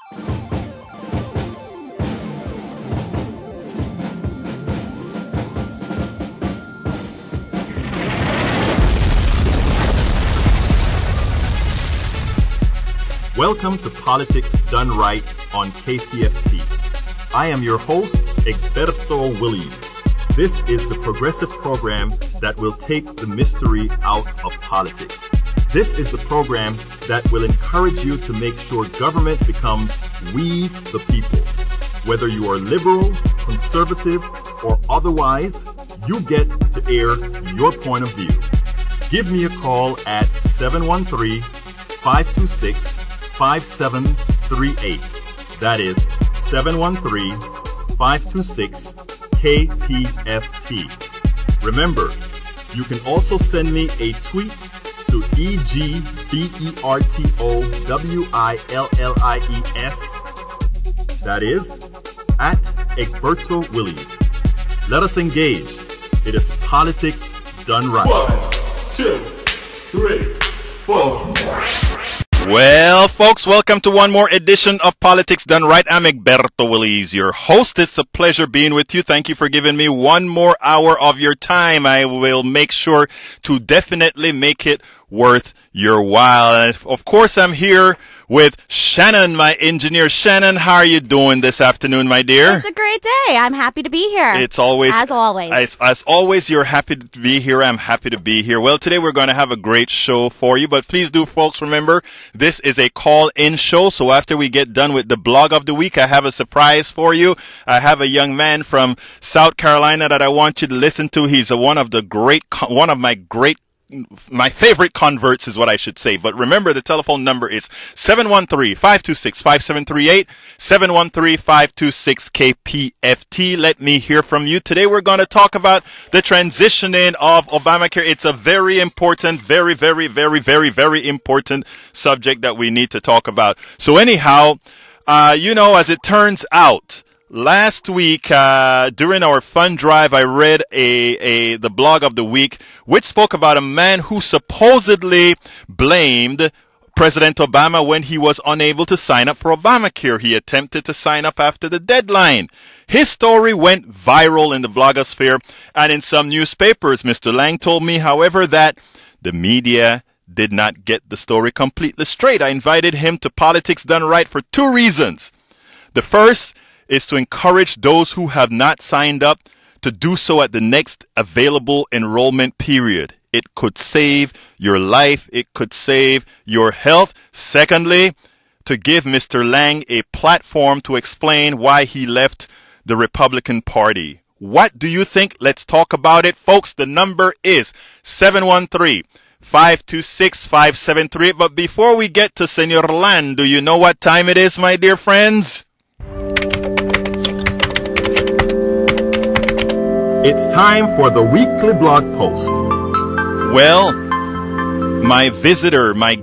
Welcome to Politics Done Right on KPFT. I am your host, Egberto Willies. This is the progressive program that will take the mystery out of politics. This is the program that will encourage you to make sure government becomes we the people. Whether you are liberal, conservative, or otherwise, you get to air your point of view. Give me a call at 713-526-5738. That is 713-526-KPFT. Remember, you can also send me a tweet to EGBERTOWILLIES. That is at Egberto Willies. Let us engage. It is politics done right. 1, 2, 3, 4. Well, folks, welcome to one more edition of Politics Done Right. I'm Egberto Willies, your host. It's a pleasure being with you. Thank you for giving me one more hour of your time. I will make sure to definitely make it worth your while. And of course, I'm here with Shannon, my engineer. Shannon, how are you doing this afternoon, my dear? It's a great day. I'm happy to be here. It's always, as always. As always, you're happy to be here. I'm happy to be here. Well, today we're going to have a great show for you, but please do, folks, remember, this is a call-in show. So after we get done with the blog of the week, I have a surprise for you. I have a young man from South Carolina that I want you to listen to. He's one of my favorite converts is what I should say. But remember, the telephone number is 713-526-5738, 713-526-KPFT. Let me hear from you. Today we're going to talk about the transitioning of Obamacare. It's a very important, very, very, very, very, very important subject that we need to talk about. So anyhow, as it turns out, last week, during our fund drive, I read the blog of the week, which spoke about a man who supposedly blamed President Obama when he was unable to sign up for Obamacare. He attempted to sign up after the deadline. His story went viral in the blogosphere and in some newspapers. Mr. Lang told me, however, that the media did not get the story completely straight. I invited him to Politics Done Right for two reasons. The first is to encourage those who have not signed up to do so at the next available enrollment period. It could save your life. It could save your health. Secondly, to give Mr. Lang a platform to explain why he left the Republican Party. What do you think? Let's talk about it. Folks, the number is 713-526-5738. But before we get to Senor Lang, do you know what time it is, my dear friends? It's time for the weekly blog post. Well, my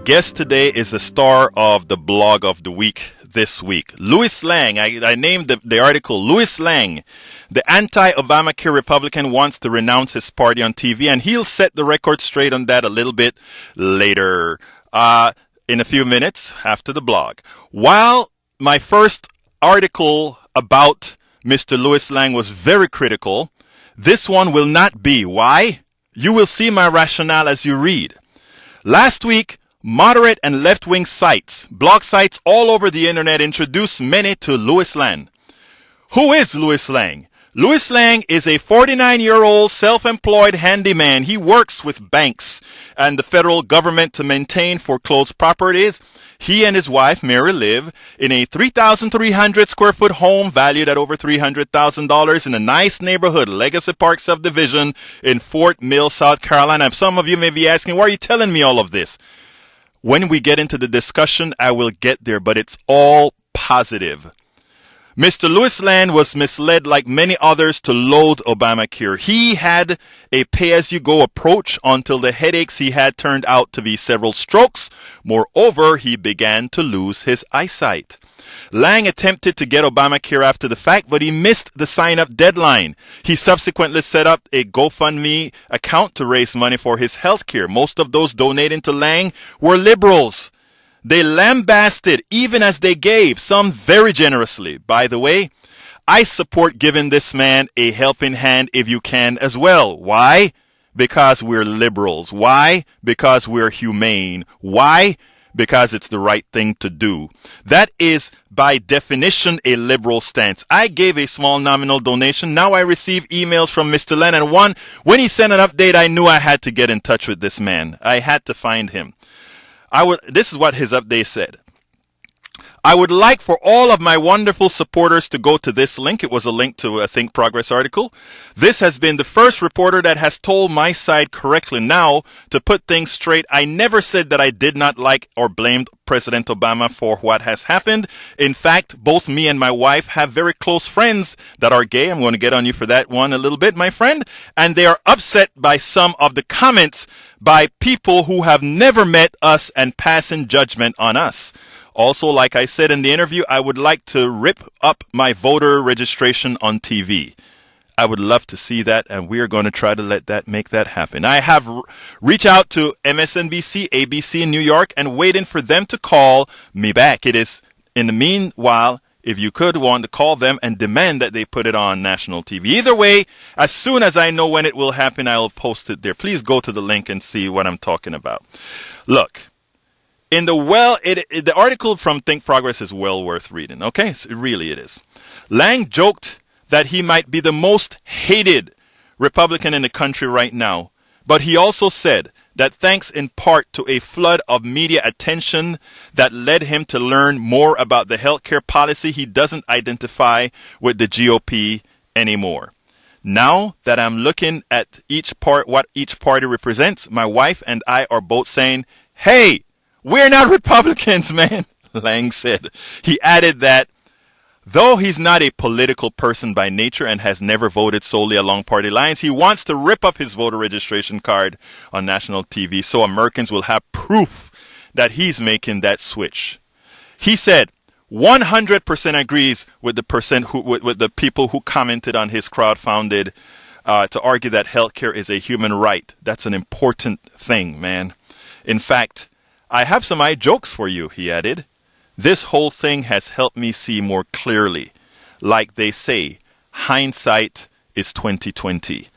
guest today is the star of the blog of the week this week. Louis Lang, I named the article, Louis Lang, the anti-Obamacare Republican wants to renounce his party on TV, and he'll set the record straight on that a little bit later, in a few minutes after the blog. While my first article about Mr. Louis Lang was very critical, this one will not be. Why? You will see my rationale as you read. Last week, moderate and left-wing sites, blog sites all over the internet introduced many to Louis Lang. Who is Louis Lang? Louis Lang is a 49-year-old self-employed handyman. He works with banks and the federal government to maintain foreclosed properties. He and his wife, Mary, live in a 3,300 square foot home valued at over $300,000 in a nice neighborhood, Legacy Park subdivision in Fort Mill, South Carolina. Some of you may be asking, why are you telling me all of this? When we get into the discussion, I will get there, but it's all positive. Mr. Louis Lang was misled like many others to loathe Obamacare. He had a pay-as-you-go approach until the headaches he had turned out to be several strokes. Moreover, he began to lose his eyesight. Lang attempted to get Obamacare after the fact, but he missed the sign-up deadline. He subsequently set up a GoFundMe account to raise money for his health care. Most of those donating to Lang were liberals. They lambasted even as they gave, some very generously. By the way, I support giving this man a helping hand if you can as well. Why? Because we're liberals. Why? Because we're humane. Why? Because it's the right thing to do. That is, by definition, a liberal stance. I gave a small nominal donation. Now I receive emails from Mr. Len, and when he sent an update, I knew I had to get in touch with this man. I had to find him. This is what his update said. I would like for all of my wonderful supporters to go to this link. It was a link to a Think Progress article. This has been the first reporter that has told my side correctly. Now, to put things straight, I never said that I did not like or blamed President Obama for what has happened. In fact, both me and my wife have very close friends that are gay. I'm going to get on you for that one a little bit, my friend. And they are upset by some of the comments by people who have never met us and passing judgment on us. Also, like I said in the interview, I would like to rip up my voter registration on TV. I would love to see that, and we are going to try to make that happen. I have reached out to MSNBC, ABC in New York, and waiting for them to call me back. It is, in the meanwhile, if you could want to call them and demand that they put it on national TV. Either way, as soon as I know when it will happen, I'll post it there. Please go to the link and see what I'm talking about. Look. The article from Think Progress is well worth reading. Okay, really it is. Lang joked that he might be the most hated Republican in the country right now, but he also said that thanks in part to a flood of media attention that led him to learn more about the healthcare policy, he doesn't identify with the GOP anymore. Now that I'm looking at what each party represents, my wife and I are both saying, hey, we're not Republicans, man, Lang said. He added that though he's not a political person by nature and has never voted solely along party lines, he wants to rip up his voter registration card on national TV so Americans will have proof that he's making that switch. He said 100% agrees with the people who commented on his crowdfunded to argue that healthcare is a human right. That's an important thing, man. In fact, I have some jokes for you, he added. This whole thing has helped me see more clearly. Like they say, hindsight is 20/20.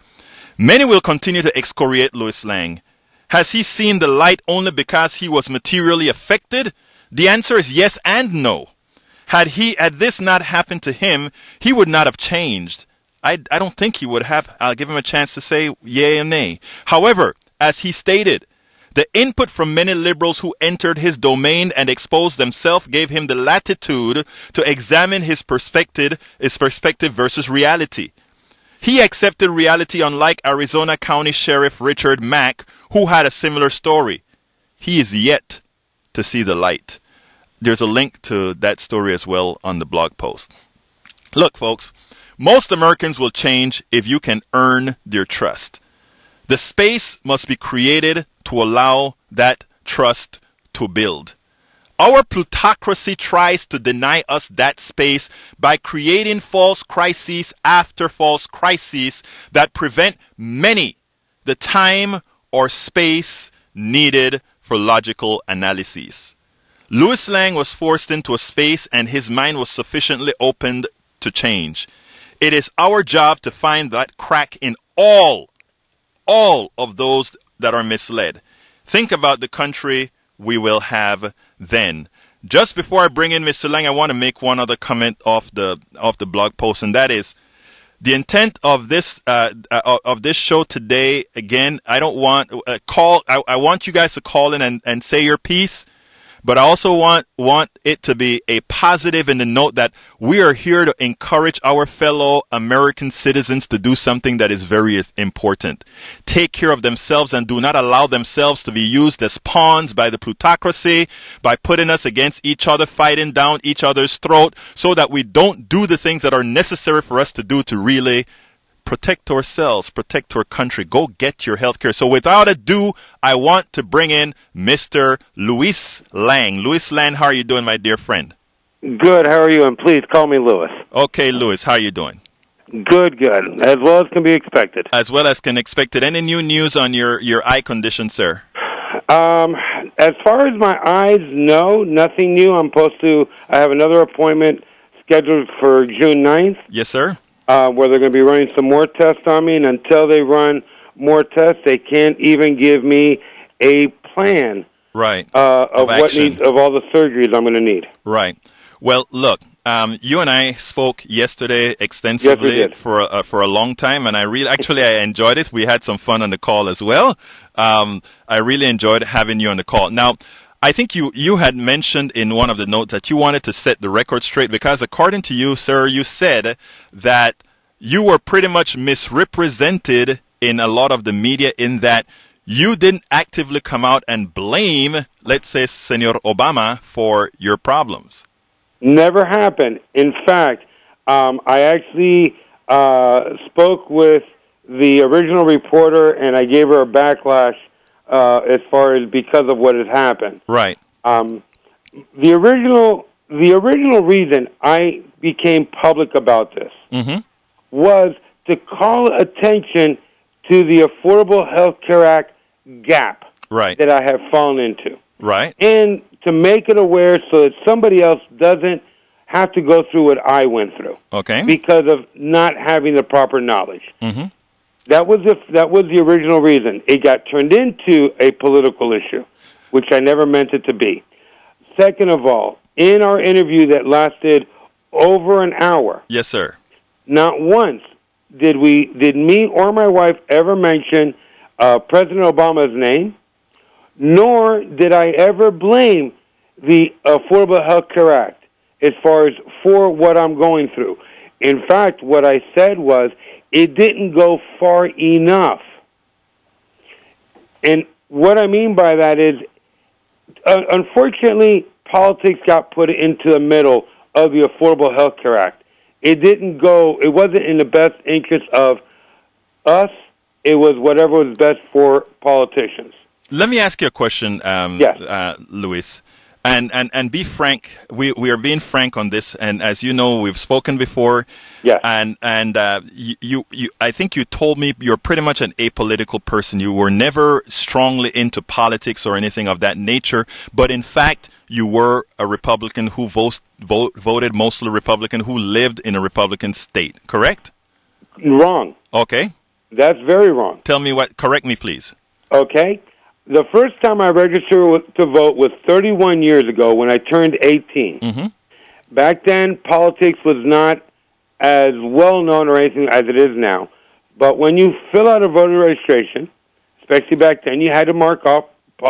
Many will continue to excoriate Louis Lang. Has he seen the light only because he was materially affected? The answer is yes and no. Had this not happened to him, he would not have changed. I don't think he would have. I'll give him a chance to say yay or nay. However, as he stated, the input from many liberals who entered his domain and exposed themselves gave him the latitude to examine his perspective versus reality. He accepted reality unlike Arizona County Sheriff Richard Mack, who had a similar story. He is yet to see the light. There's a link to that story as well on the blog post. Look, folks, most Americans will change if you can earn their trust. The space must be created to allow that trust to build. Our plutocracy tries to deny us that space by creating false crises after false crises that prevent many the time or space needed for logical analyses. Louis Lang was forced into a space and his mind was sufficiently opened to change. It is our job to find that crack in all of those that are misled. Think about the country we will have then. Just before I bring in Mr. Lang, I want to make one other comment off the blog post, and that is the intent of this show today. Again, I don't want I want you guys to call in and say your piece. But I also want it to be a positive in the note that we are here to encourage our fellow American citizens to do something that is very important. Take care of themselves and do not allow themselves to be used as pawns by the plutocracy, by putting us against each other, fighting down each other's throat, so that we don't do the things that are necessary for us to do to really protect ourselves, protect our country. Go get your health care. So without ado, I want to bring in Mr. Louis Lang. Louis Lang, how are you doing, my dear friend? Good. How are you? And please call me Louis. Okay, Louis, how are you doing? Good. As well as can be expected. As well as can expected. Any new news on your eye condition, sir? As far as my eyes, no, nothing new. I have another appointment scheduled for June 9th. Yes, sir. Where they're going to be running some more tests on me, and until they run more tests, they can't even give me a plan right. of what needs, of all the surgeries I'm going to need. Right. Well, look, you and I spoke yesterday extensively for a long time, and I enjoyed it. We had some fun on the call as well. I really enjoyed having you on the call. Now, I think you had mentioned in one of the notes that you wanted to set the record straight because according to you, sir, you said that you were pretty much misrepresented in a lot of the media in that you didn't actively come out and blame, let's say, Senor Obama for your problems. Never happened. In fact, I actually spoke with the original reporter, and I gave her a backlash as far as because of what had happened. Right. The original reason I became public about this was to call attention to the Affordable Health Care Act gap that I have fallen into. Right. And to make it aware so that somebody else doesn't have to go through what I went through. Okay. Because of not having the proper knowledge. Mm-hmm. That was the original reason. It got turned into a political issue, which I never meant it to be. Second of all, in our interview that lasted over an hour. Yes, sir. Not once did me or my wife ever mention President Obama's name, nor did I ever blame the Affordable Health Care Act as far as for what I'm going through. In fact, what I said was it didn't go far enough. And what I mean by that is, unfortunately, politics got put into the middle of the Affordable Health Care Act. It wasn't in the best interest of us. It was whatever was best for politicians. Let me ask you a question, Luis. And be frank. We are being frank on this. And as you know, we've spoken before. Yes. And you I think you told me you're pretty much an apolitical person. You were never strongly into politics or anything of that nature. But in fact, you were a Republican who voted mostly Republican, who lived in a Republican state. Correct? Wrong. Okay. That's very wrong. Tell me what. Correct me, please. Okay. The first time I registered to vote was 31 years ago when I turned 18. Mm-hmm. Back then, politics was not as well known or anything as it is now. But when you fill out a voter registration, especially back then, you had to mark off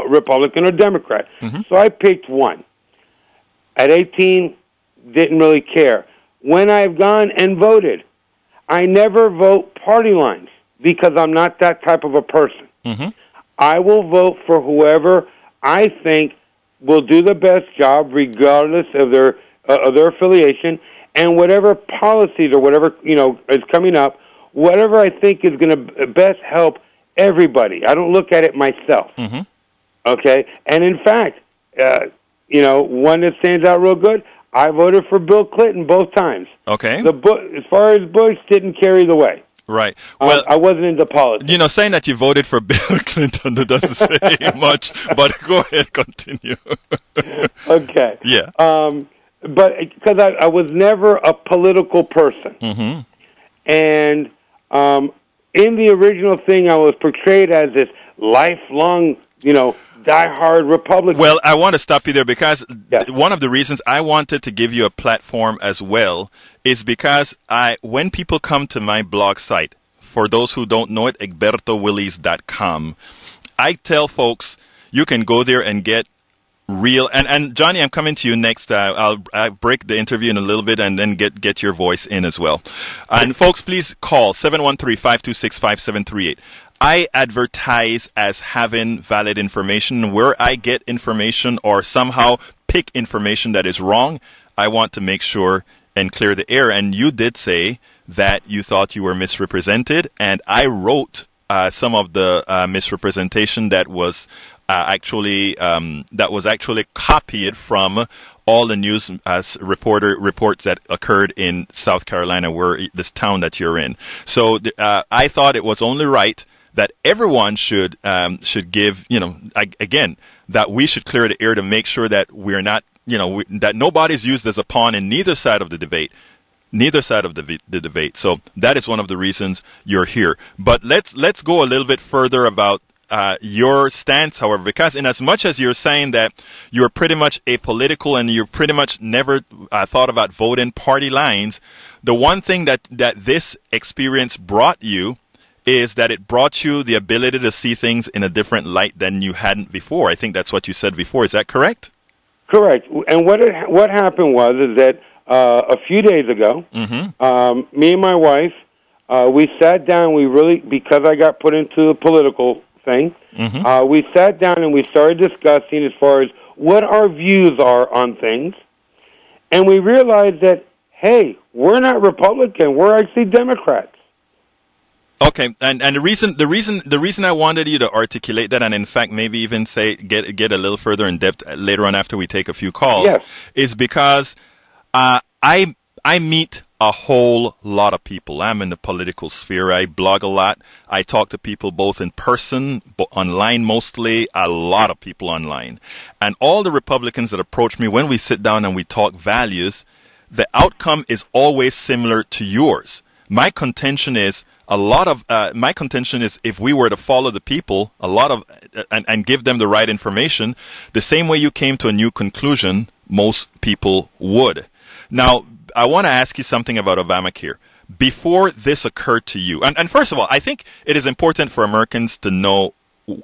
Republican or Democrat. Mm-hmm. So I picked one. At 18, didn't really care. When I've gone and voted, I never vote party lines because I'm not that type of a person. Mm-hmm. I will vote for whoever I think will do the best job, regardless of their affiliation, and whatever policies or whatever is coming up, whatever I think is going to best help everybody. I don't look at it myself. Mm-hmm. Okay, and in fact, one that stands out real good. I voted for Bill Clinton both times. Okay. As far as Bush, didn't carry the way. Right. Well, I wasn't into politics. Saying that you voted for Bill Clinton doesn't say much, but go ahead, continue. Okay. Yeah. But because I was never a political person. Mm-hmm. And in the original thing, I was portrayed as this lifelong, diehard Republican. Well, I want to stop you there because one of the reasons I wanted to give you a platform as well is because when people come to my blog site, for those who don't know it, egbertowillies.com, I tell folks you can go there and get real. And Johnny, I'm coming to you next. I'll break the interview in a little bit and then get your voice in as well. And folks, please call 713-526-5738. I advertise as having valid information. Where I get information or somehow pick information that is wrong, I want to make sure and clear the air. And you did say that you thought you were misrepresented, and I wrote some of the misrepresentation that was actually copied from all the news reports that occurred in South Carolina, where this town that you're in. So I thought it was only right that everyone should give, again, that we should clear the air to make sure that we're not, that nobody's used as a pawn in neither side of the debate. Neither side of the debate. So that is one of the reasons you're here. But let's go a little bit further about your stance, however, because in as much as you're saying that you're pretty much apolitical and you're pretty much never thought about voting party lines, the one thing that this experience brought you is that it brought you the ability to see things in a different light than you hadn't before. I think that's what you said before. Is that correct? Correct. And what happened was that a few days ago, me and my wife, we sat down. Because I got put into a political thing, we sat down and we started discussing as far as what our views are on things, and we realized that, hey, we're not Republican, we're actually Democrats. Okay, and the reason I wanted you to articulate that, and in fact maybe even get a little further in depth later on after we take a few calls, is because I meet a whole lot of people. I'm in the political sphere. I blog a lot. I talk to people both in person, online mostly, a lot of people online. And all the Republicans that approach me, when we sit down and we talk values, the outcome is always similar to yours. My contention is if we were to follow the people, and give them the right information, the same way you came to a new conclusion, most people would. Now, I want to ask you something about Obamacare. Before this occurred to you, and first of all, I think it is important for Americans to know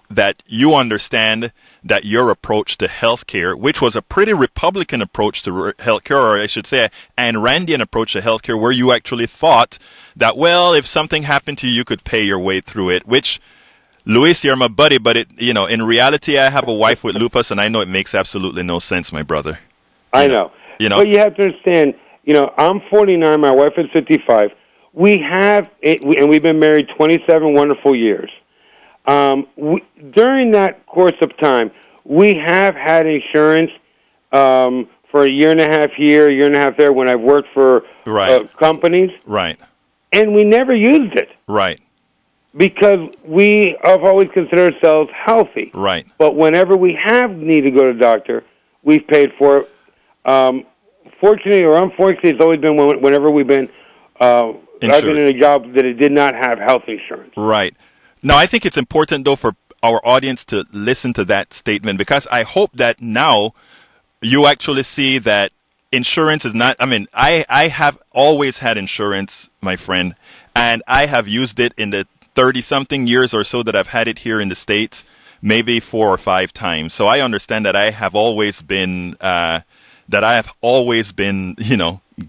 that you understand that your approach to healthcare, which was a pretty Republican approach to healthcare, or I should say an Randian approach to healthcare, where you actually thought that, well, if something happened to you, you could pay your way through it, which, Luis, you're my buddy, but in reality, I have a wife with lupus, and I know it makes absolutely no sense, my brother. I know. But you have to understand, I'm 49, my wife is 55. And we've been married 27 wonderful years. During that course of time, we have had insurance for a year and a half there when I've worked for companies. Right. And we never used it. Right. Because we have always considered ourselves healthy. Right. But whenever we have need to go to the doctor, we've paid for it. Fortunately or unfortunately, it's always been whenever we've been I've been in a job that it did not have health insurance. Right. Now, I think it's important, though, for our audience to listen to that statement, because I hope that now you actually see that insurance is not, I have always had insurance, my friend, and I have used it in the 30-something years or so that I've had it here in the States, maybe 4 or 5 times. So I understand that I have always been,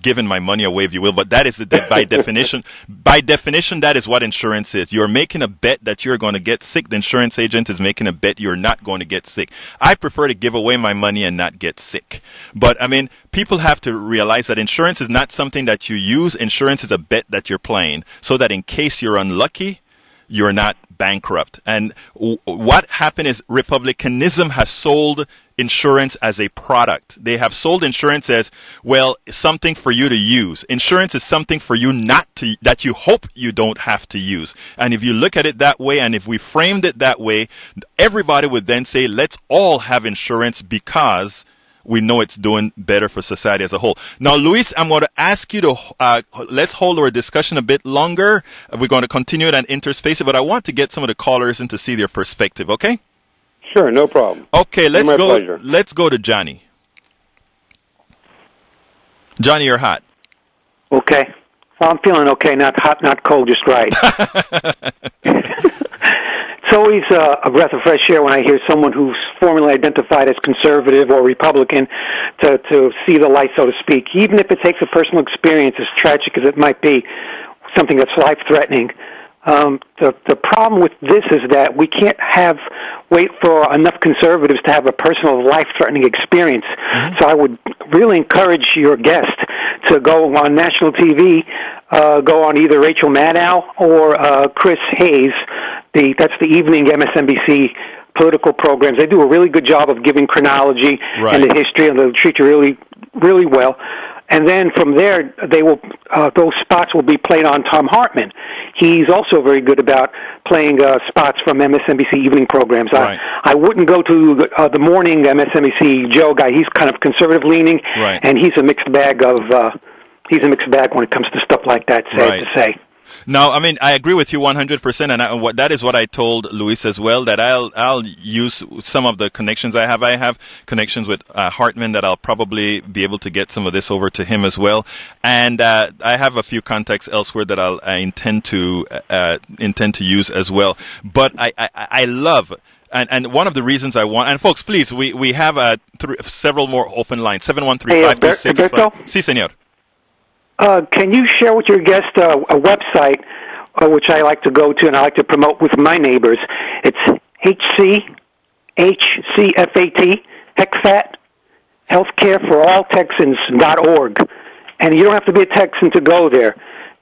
giving my money away, if you will, but that is by definition. By definition, that is what insurance is. You're making a bet that you're going to get sick. The insurance agent is making a bet you're not going to get sick. I prefer to give away my money and not get sick. But, people have to realize that insurance is not something that you use. Insurance is a bet that you're playing so that in case you're unlucky, you're not bankrupt. And what happened is Republicanism has sold insurance as a product. They have sold insurance as, well, something for you to use. Insurance is something for you that you hope you don't have to use. And if you look at it that way, and if we framed it that way, everybody would then say, let's all have insurance because we know it's doing better for society as a whole. Now, Luis, I'm going to ask you to, let's hold our discussion a bit longer. We're going to continue it and interspace it, but I want to get some of the callers in to see their perspective, okay? Sure, no problem. Okay, let's go. Pleasure. Let's go to Johnny. Johnny, you're hot. Okay. Well, I'm feeling okay, not hot, not cold, just right. It's always a breath of fresh air when I hear someone who's formally identified as conservative or Republican to see the light, so to speak, even if it takes a personal experience, as tragic as it might be, something that's life-threatening. The problem with this is that we can't wait for enough conservatives to have a personal life-threatening experience. Mm-hmm. So I would really encourage your guest to go on national TV, go on either Rachel Maddow or Chris Hayes. That's the evening MSNBC political programs. They do a really good job of giving chronology and the history, and they'll treat you really, really well. And then from there, they will those spots will be played on Tom Hartman. He's also very good about playing spots from MSNBC evening programs. Right. I wouldn't go to the morning MSNBC Joe guy. He's kind of conservative leaning, Right. and he's a mixed bag when it comes to stuff like that. Sad to say. No, I mean, I agree with you 100%, and that is what I told Luis as well, that I'll use some of the connections I have. I have connections with Hartman that I'll probably be able to get some of this over to him as well, and I have a few contacts elsewhere that I intend to use as well. But I love. And one of the reasons I want, and folks, please, we have several more open lines. 713-526. Sí, señor. Can you share with your guest a website which I like to go to and I like to promote with my neighbors? It's HCFAT, HECFAT, healthcareforalltexans.org. And you don't have to be a Texan to go there.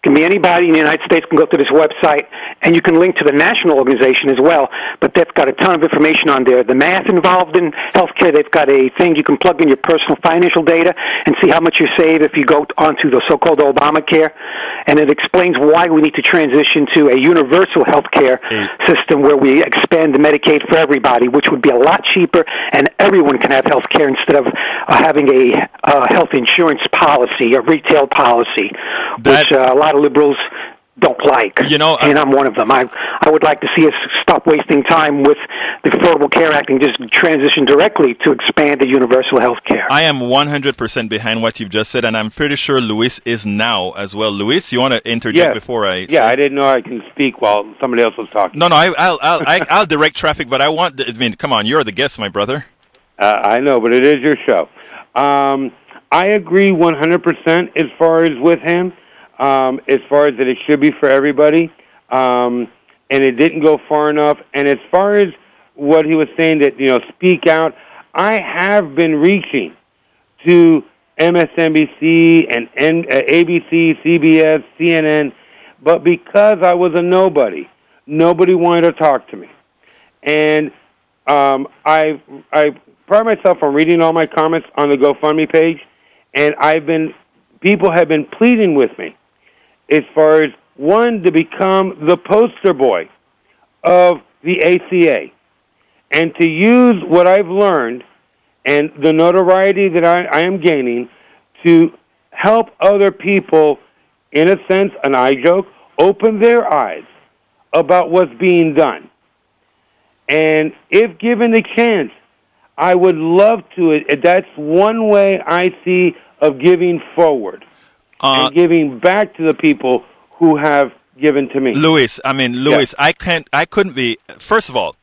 It can be anybody in the United States can go to this website, and you can link to the national organization as well, but they've got a ton of information on there. The math involved in healthcare, they've got a thing you can plug in your personal financial data and see how much you save if you go onto the so-called Obamacare, and it explains why we need to transition to a universal healthcare system where we expand the Medicaid for everybody, which would be a lot cheaper, and everyone can have healthcare instead of having a health insurance policy, a retail policy, which a lot of liberals don't like, and I'm one of them. I would like to see us stop wasting time with the Affordable Care Act and just transition directly to expand the universal health care. I am 100% behind what you've just said, and I'm pretty sure Luis is now as well. Luis, you want to interject before I? Yeah, I didn't know I can speak while somebody else was talking. No, I'll direct traffic, but I mean, come on, you're the guest, my brother. I know, but it is your show. I agree 100% as far as with him. As far as that it should be for everybody, and it didn't go far enough. And as far as what he was saying that, speak out, I have been reaching to MSNBC and ABC, CBS, CNN, but because I was a nobody wanted to talk to me. And I pride myself on reading all my comments on the GoFundMe page, and people have been pleading with me as far as, one, to become the poster boy of the ACA and to use what I've learned and the notoriety that I am gaining to help other people, in a sense, an eye joke, open their eyes about what's being done. And if given the chance, I would love to. That's one way I see of giving forward. And giving back to the people who have given to me. Luis, I couldn't be. First of all,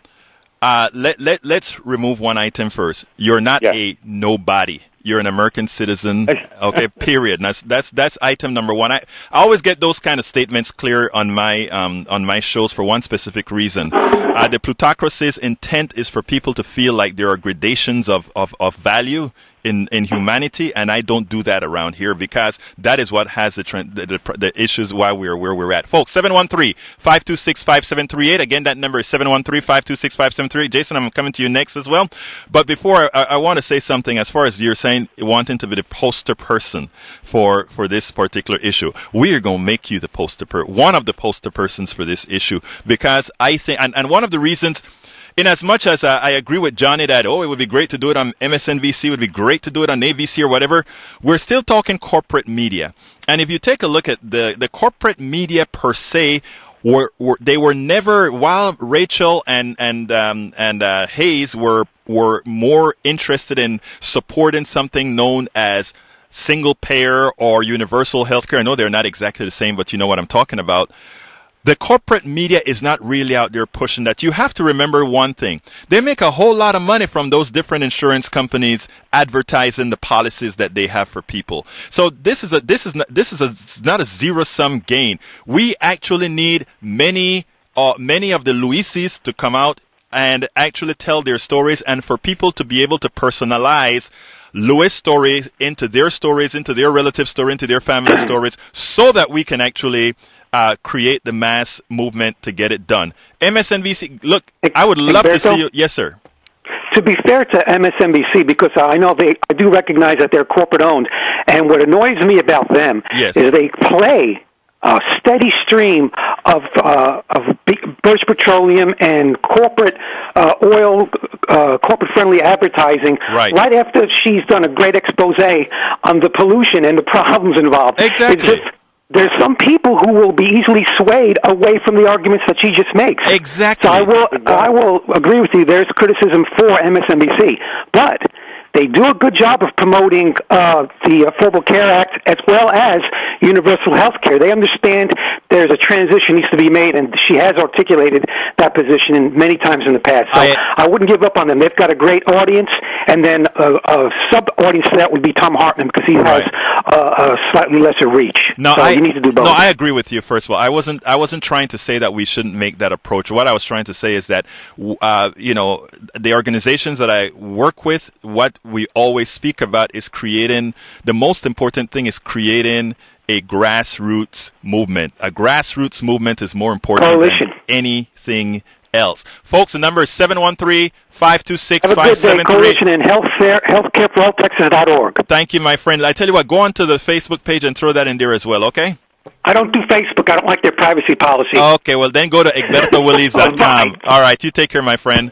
let's remove one item first. You're not a nobody. You're an American citizen. Okay, period. And that's item number one. I always get those kind of statements clear on my shows for one specific reason. The plutocracy's intent is for people to feel like there are gradations of value in humanity, and I don't do that around here because that is what has the issues why we're where we're at. Folks, 713-526-5738. Again, that number is 713-526-5738. Jason, I'm coming to you next as well. But before, I want to say something as far as you're saying, wanting to be the poster person for this particular issue. We are going to make you the one of the poster persons for this issue, because I think, and one of the reasons, in as much as I agree with Johnny that, it would be great to do it on MSNBC, it would be great to do it on ABC or whatever, we're still talking corporate media. And if you take a look at the corporate media per se, they were never, while Rachel and Hayes were more interested in supporting something known as single payer or universal healthcare. I know they're not exactly the same, but you know what I'm talking about. The corporate media is not really out there pushing that. You have to remember one thing. They make a whole lot of money from those different insurance companies advertising the policies that they have for people. So this is not a zero-sum gain. We actually need many of the Luises to come out and actually tell their stories, and for people to be able to personalize Louis' stories into their relative story, into their family stories, so that we can actually create the mass movement to get it done. MSNBC, look, I would love to see you. Yes, sir. to be fair to MSNBC, because I know I do recognize that they're corporate owned, and what annoys me about them is they play a steady stream of British Petroleum and corporate oil, corporate friendly advertising right after she's done a great expose on the pollution and the problems involved. Exactly. There's some people who will be easily swayed away from the arguments that she just makes. Exactly. So I will agree with you. There's criticism for MSNBC, but they do a good job of promoting the Affordable Care Act as well as universal health care. They understand there's a transition needs to be made, and she has articulated that position many times in the past. So I wouldn't give up on them. They've got a great audience, and then a sub-audience to that would be Tom Hartman, because he has a slightly lesser reach. No, so you need to do both. No, I agree with you, first of all. I wasn't trying to say that we shouldn't make that approach. What I was trying to say is that, the organizations that I work with, what we always speak about is creating, the most important thing is creating a grassroots movement. A grassroots movement is more important than anything else. Folks, the number is 713-526-5738. Have a good day. Coalition in healthcareforalltexas.org. Thank you, my friend. I tell you what, go on to the Facebook page and throw that in there as well, okay? I don't do Facebook. I don't like their privacy policy. Okay, well, then go to egbertowillies.com. All right, you take care, my friend.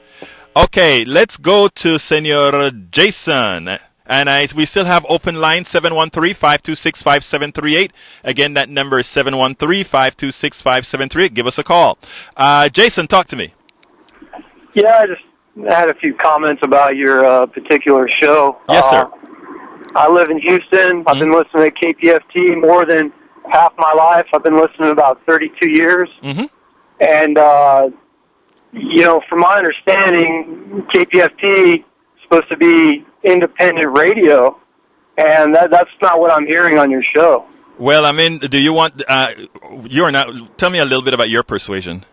Okay, let's go to Senor Jason. And we still have open line, 713-526-5738. Again, that number is 713-526-5738. Give us a call. Jason, talk to me. Yeah, I just had a few comments about your particular show. Yes, sir. I live in Houston. I've been listening to KPFT more than half my life. I've been listening about 32 years. And, from my understanding, KPFT is supposed to be independent radio, and that's not what I'm hearing on your show. Well, I mean, do you want, tell me a little bit about your persuasion.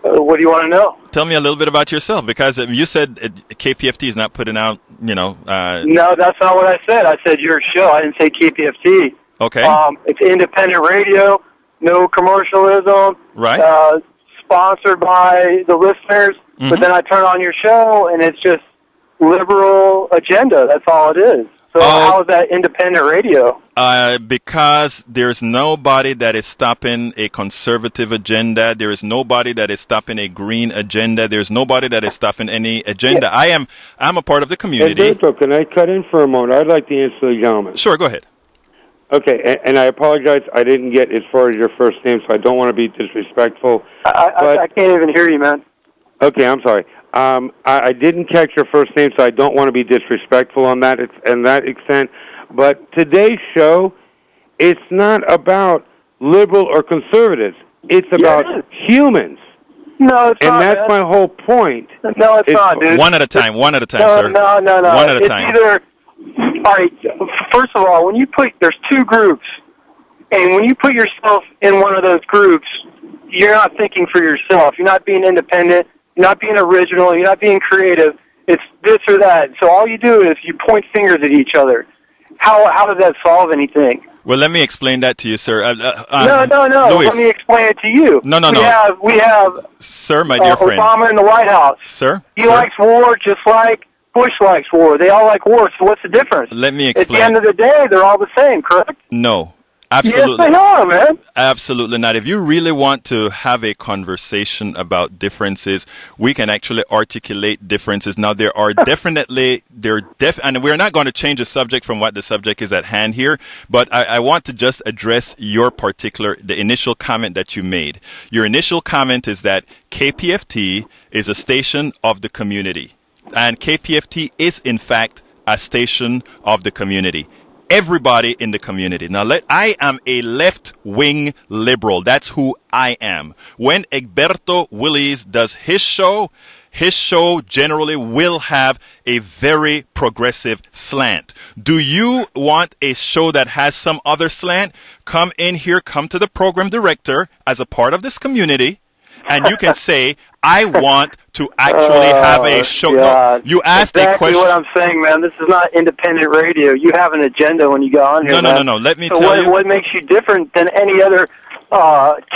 What do you want to know? Tell me a little bit about yourself, because you said KPFT is not putting out, No, that's not what I said. I said your show. I didn't say KPFT. Okay. It's independent radio, no commercialism. Right. Sponsored by the listeners, but then I turn on your show, and it's just liberal agenda. That's all it is. So how is that independent radio? Because there's nobody that is stopping a conservative agenda. There is nobody that is stopping a green agenda. There's nobody that is stopping any agenda. Yeah. I'm a part of the community. Hey, Berto, can I cut in for a moment? I'd like to answer the gentleman. Sure, go ahead. Okay, and I apologize. I didn't get as far as your first name, so I don't want to be disrespectful. I can't even hear you, man. Okay, I'm sorry. I didn't catch your first name, so I don't want to be disrespectful on that extent. But today's show, it's not about liberal or conservatives. It's about humans. No, it's not. And that's my whole point. No, it's not, dude. One at a time, sir. No. One at a time. All right, first of all, there's two groups, and when you put yourself in one of those groups, you're not thinking for yourself. You're not being independent. You're not being original. You're not being creative. It's this or that. So all you do is you point fingers at each other. How does that solve anything? Well, let me explain that to you, sir. No. Louis. Let me explain it to you. No. We have sir, my dear friend. Obama in the White House. Sir? He likes war just like Bush likes war. They all like war, so what's the difference? Let me explain. At the end of the day, they're all the same, correct? No. Absolutely. Yes, they are, man. Absolutely not. If you really want to have a conversation about differences, we can actually articulate differences. Now, there are definitely, and we're not going to change the subject from what the subject is at hand here, but I want to just address the initial comment that you made. Your initial comment is that KPFT is a station of the community. And KPFT is, in fact, a station of the community. Everybody in the community. Now, I am a left-wing liberal. That's who I am. When Egberto Willies does his show generally will have a very progressive slant. Do you want a show that has some other slant? Come in here, come to the program director as a part of this community, and you can say, I want to actually have a show. No, you asked a question. Exactly what I'm saying, man. This is not independent radio. You have an agenda when you go on here. No. Let me tell you. What makes you different than any other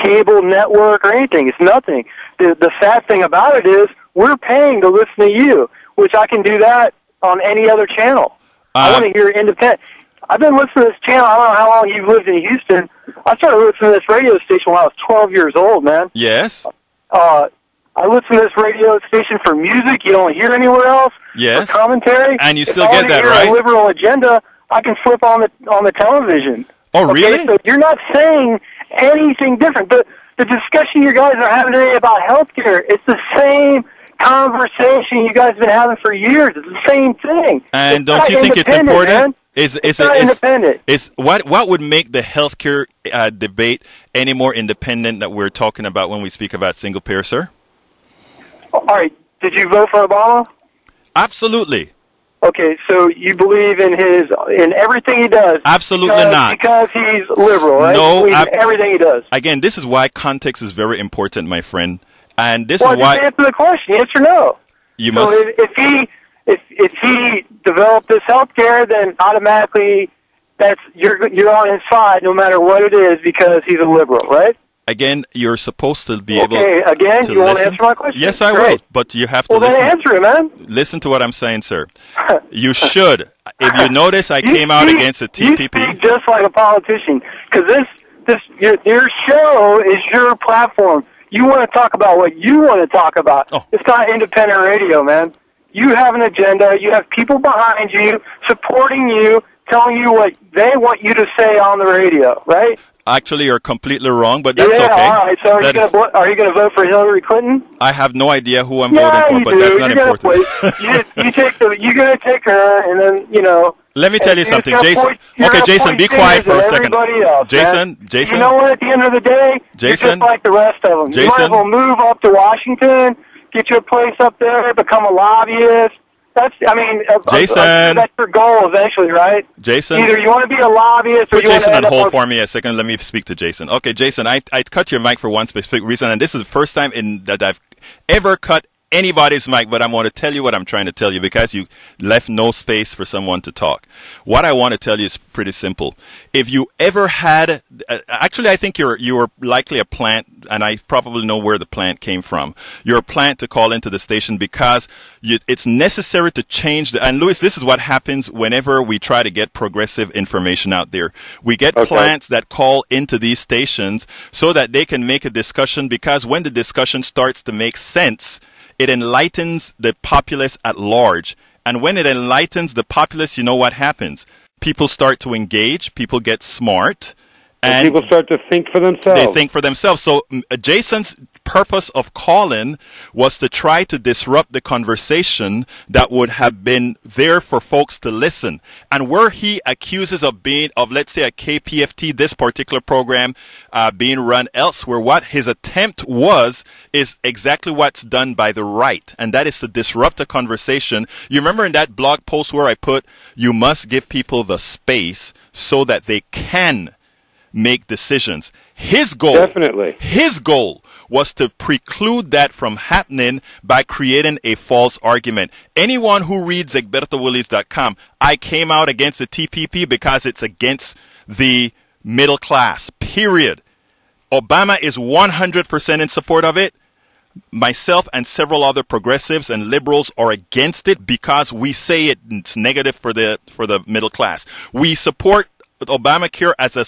cable network or anything? It's nothing. The sad thing about it is we're paying to listen to you. which I can do that on any other channel. I want to hear independent. I've been listening to this channel. I don't know how long you've lived in Houston. I started listening to this radio station when I was 12 years old, man. Yes. I listen to this radio station for music you don't hear anywhere else. Yes. For commentary. And you still get that, right? If I want to hear a right? liberal agenda, I can flip on the television. Oh, really? So you're not saying anything different. The discussion you guys are having today about healthcare, it's the same conversation you guys have been having for years. It's the same thing. And don't you think it's important? It's not independent. What would make the healthcare debate any more independent that we're talking about when we speak about single payer, sir? All right. Did you vote for Obama? Absolutely. Okay, so you believe in everything he does? Absolutely not. Because he's liberal, right? No, you believe in everything he does. Again, this is why context is very important, my friend. And this is why. Just answer the question, yes or no. You must. If he developed this health care, then automatically you're on his side no matter what it is because he's a liberal, right? Again, you're supposed to be able to again, you want to answer my question? Yes, I will, but you have to listen. Well, then answer it, man. Listen to what I'm saying, sir. You should. If you notice, I came out against the TPP. You speak just like a politician, because your show is your platform. You want to talk about what you want to talk about. Oh. It's not independent radio, man. You have an agenda. You have people behind you, supporting you, telling you what they want you to say on the radio, right? Actually, you're completely wrong, but that's okay. All right. So are you going to vote for Hillary Clinton? I have no idea who I'm voting for, but that's not important. You're going to take her, and then, Let me tell you something, Jason. Okay, Jason, be quiet for a second. Jason. You know what? At the end of the day, you're just like the rest of them. You might as well move up to Washington, get you a place up there, become a lobbyist. Jason. That's your goal eventually, right? Jason. Either you want to be a lobbyist or Put Jason on hold for me a second. Let me speak to Jason. Okay, Jason, I cut your mic for one specific reason, and this is the first time that I've ever cut anybody's mic, but I'm going to tell you what I'm trying to tell you because you left no space for someone to talk. What I want to tell you is pretty simple. If you ever had, actually, I think you're likely a plant, and I probably know where the plant came from. You're a plant to call into the station because it's necessary to change and Louis, this is what happens whenever we try to get progressive information out there. We get plants that call into these stations so that they can make a discussion, because when the discussion starts to make sense, it enlightens the populace at large. And when it enlightens the populace, you know what happens? People start to engage, people get smart, and people start to think for themselves. They think for themselves. So Jason's purpose of calling was to try to disrupt the conversation that would have been there for folks to listen. And where he accuses of let's say, a KPFT, this particular program, being run elsewhere, what his attempt is exactly what's done by the right. And that is to disrupt the conversation. You remember in that blog post where I put, you must give people the space so that they can make decisions. His goal was to preclude that from happening by creating a false argument. Anyone who reads egbertowillies.com, I came out against the TPP because it's against the middle class, period. Obama is 100% in support of it. Myself and several other progressives and liberals are against it because we say it's negative for the middle class. We support Obamacare as a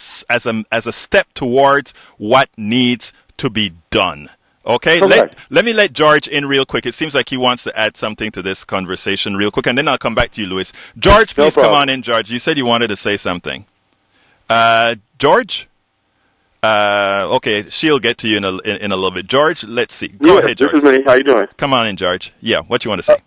step towards what needs to be done. Okay, let me let George in real quick. It seems like he wants to add something to this conversation real quick, and then I'll come back to you, Louis. George, please come on in, George. You said you wanted to say something. George? Okay, she'll get to you in a little bit. George, let's see. Go ahead, George. This is me. How you doing? Come on in, George. Yeah, what you want to say?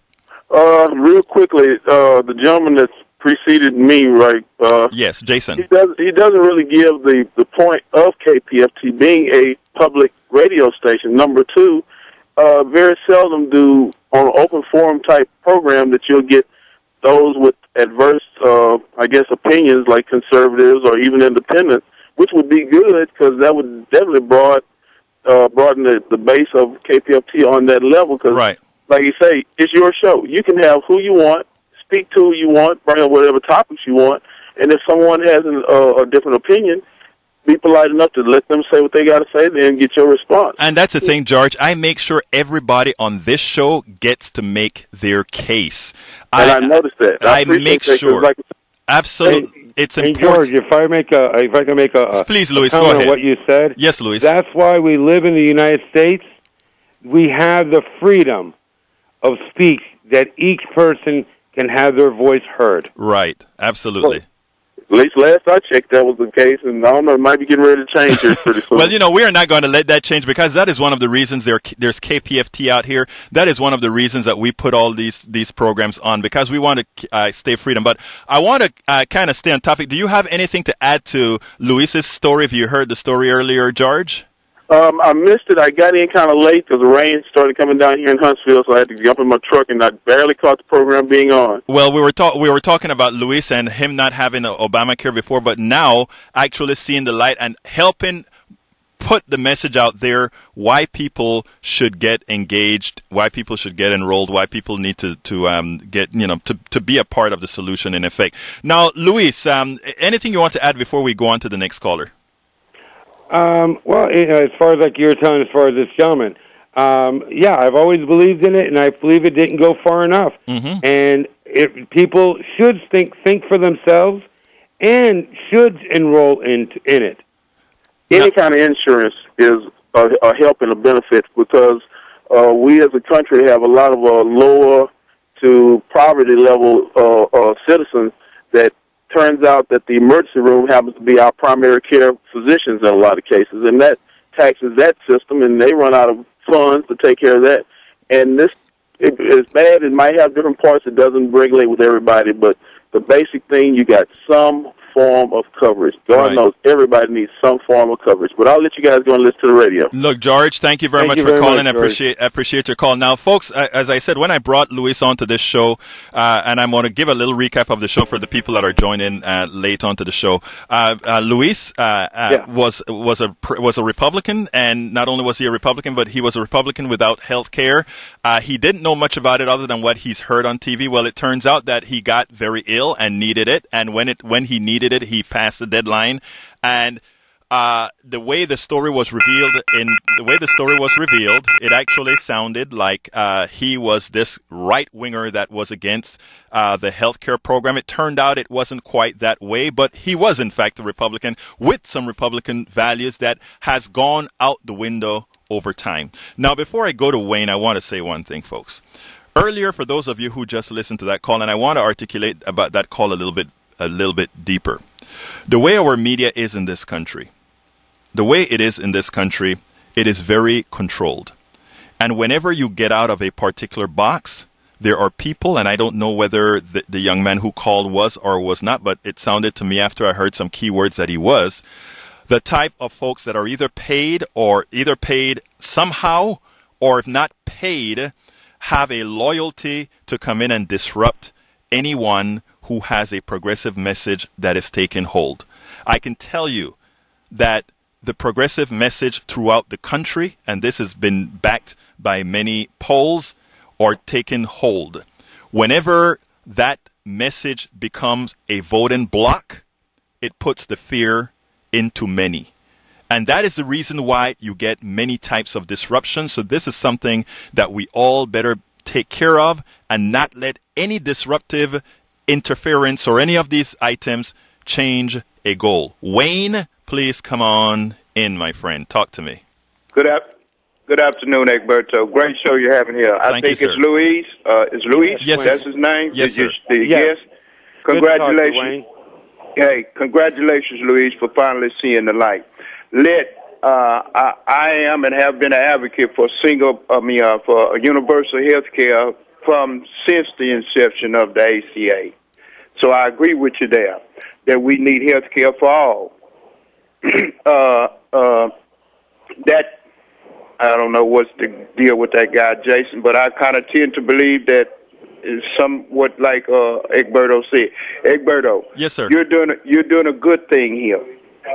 Real quickly, the gentleman that's preceded me, right? Yes, Jason. He doesn't really give the point of KPFT being a public radio station. Number two, very seldom do on an open forum type program that you'll get those with adverse, opinions like conservatives or even independents, which would be good because that would definitely broaden the base of KPFT on that level. Because, like you say, it's your show. You can have who you want, speak to who you want, bring up whatever topics you want, and if someone has a different opinion, be polite enough to let them say what they got to say, then get your response. And that's the thing, George. I make sure everybody on this show gets to make their case. And I noticed that. I make sure. Like, absolutely. It's and important. George, if I can make a please, Luis, comment go ahead. on what you said. Yes, Luis. That's why we live in the United States. We have the freedom of speech that each person can have their voice heard. Right. Absolutely. At least last I checked, that was the case, and I don't know, it might be getting ready to change here pretty soon. Well, we are not going to let that change, because that is one of the reasons there's KPFT out here. That is one of the reasons that we put all these programs on, because we want to stay freedom. But I want to kind of stay on topic. Do you have anything to add to Luis's story? If you heard the story earlier, George? I missed it. I got in kind of late because the rain started coming down here in Huntsville, so I had to jump in my truck, and I barely caught the program being on. Well, we were talking about Luis and him not having Obamacare before, but now actually seeing the light and helping put the message out there why people should get engaged, why people should get enrolled, why people need to get to be a part of the solution in effect. Now, Luis, anything you want to add before we go on to the next caller? Well, as far as like you were telling, as far as this gentleman, yeah, I've always believed in it, and I believe it didn't go far enough. Mm-hmm. And people should think for themselves and should enroll in it. Any kind of insurance is a help and a benefit, because we as a country have a lot of lower to poverty level citizens that turns out that the emergency room happens to be our primary care physicians in a lot of cases, and that taxes that system, and they run out of funds to take care of that. And this is bad. It might have different parts. It doesn't regulate with everybody, but the basic thing, you got some form of coverage. God knows everybody needs some form of coverage. But I'll let you guys go and listen to the radio. Look, George, thank you very much for calling. I appreciate your call. Now, folks, as I said, when I brought Luis onto this show, and I'm going to give a little recap of the show for the people that are joining late onto the show. Luis was a Republican, and not only was he a Republican, but he was a Republican without health care. He didn't know much about it other than what he's heard on TV. Well, it turns out that he got very ill and needed it, and when he needed it, he passed the deadline. And the way the story was revealed, it actually sounded like he was this right-winger that was against the healthcare program. It turned out it wasn't quite that way, but he was in fact a Republican with some Republican values that has gone out the window over time. Now, before I go to Wayne, I want to say one thing, folks. Earlier, for those of you who just listened to that call, and I want to articulate about that call a little bit deeper. The way our media is in this country, it is very controlled. And whenever you get out of a particular box, there are people, and I don't know whether the young man who called was or was not, but it sounded to me after I heard some keywords that he was, the type of folks that are either paid somehow, or if not paid, have a loyalty to come in and disrupt anyone who has a progressive message that is taking hold. I can tell you that the progressive message throughout the country, and this has been backed by many polls, are taking hold. Whenever that message becomes a voting block, it puts the fear into many. And that is the reason why you get many types of disruption. So this is something that we all better take care of and not let any disruptive interference or any of these items change a goal. Wayne, please come on in, my friend. Talk to me. Good afternoon, Egberto. Great show you're having here. I think it's Luis. Is Luis? Yes, that's his name? Yes, sir. Yes. Congratulations. Hey, congratulations, Luis, for finally seeing the light. I am and have been an advocate for for universal health care since the inception of the ACA. So I agree with you there that we need health care for all. That I don't know what's the deal with that guy Jason, but I kind of tend to believe that is somewhat like Egberto said. Egberto, yes, sir. You're doing a good thing here.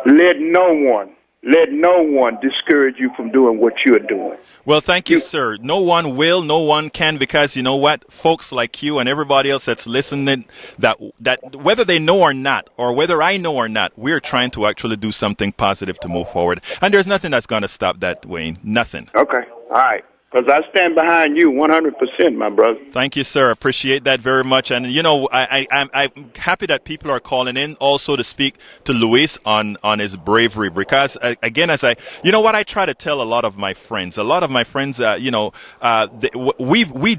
Let no one let no one discourage you from doing what you're doing. Well, thank you, sir. No one will, no one can, because you know what? Folks like you and everybody else that's listening, that whether they know or not, or whether I know or not, we're trying to actually do something positive to move forward. And there's nothing that's going to stop that, Wayne. Nothing. Okay. All right. Because I stand behind you 100%, my brother. Thank you, sir. Appreciate that very much. And, you know, I'm happy that people are calling in also to speak to Luis on his bravery. Because, again, you know what I try to tell a lot of my friends? We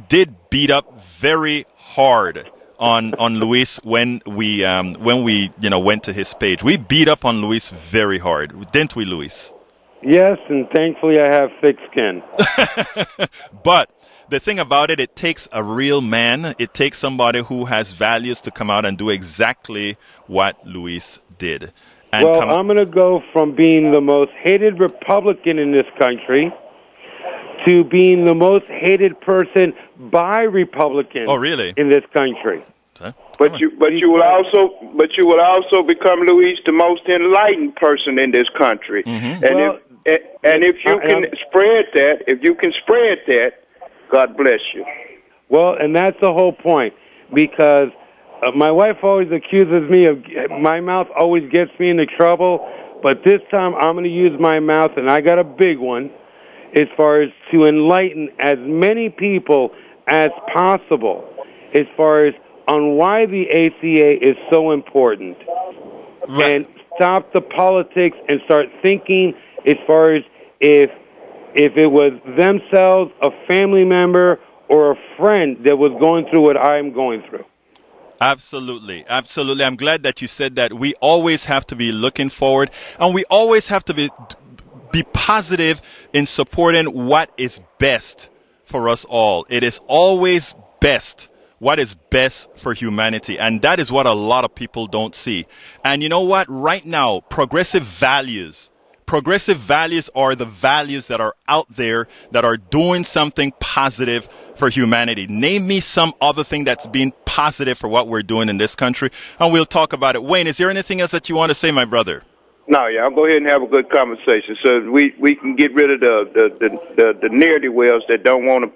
did beat up very hard on Luis when we went to his page. We beat up on Luis very hard. Didn't we, Luis? Yes, and thankfully I have thick skin. But the thing about it, it takes a real man. It takes somebody who has values to come out and do exactly what Luis did. And I'm going to go from being the most hated Republican in this country to being the most hated person by Republicans in this country. But you will also become, Luis, the most enlightened person in this country. Mm-hmm. And if you can spread that, God bless you. Well, and that's the whole point, because my wife always accuses me of my mouth always gets me into trouble, but this time I'm going to use my mouth, and I got a big one, as far as to enlighten as many people as possible, as far as on why the ACA is so important, and stop the politics and start thinking as far as if it was themselves, a family member, or a friend that was going through what I'm going through. Absolutely. Absolutely. I'm glad that you said that. We always have to be looking forward, and we always have to be positive in supporting what is best for us all. It is always best. What is best for humanity. And that is what a lot of people don't see. And you know what? Right now, progressive values are the values that are out there that are doing something positive for humanity. Name me some other thing that's been positive for what we're doing in this country, and we'll talk about it. Wayne, is there anything else that you want to say, my brother? No, yeah, I'll go ahead and have a good conversation so we can get rid of the narrative wells that don't want to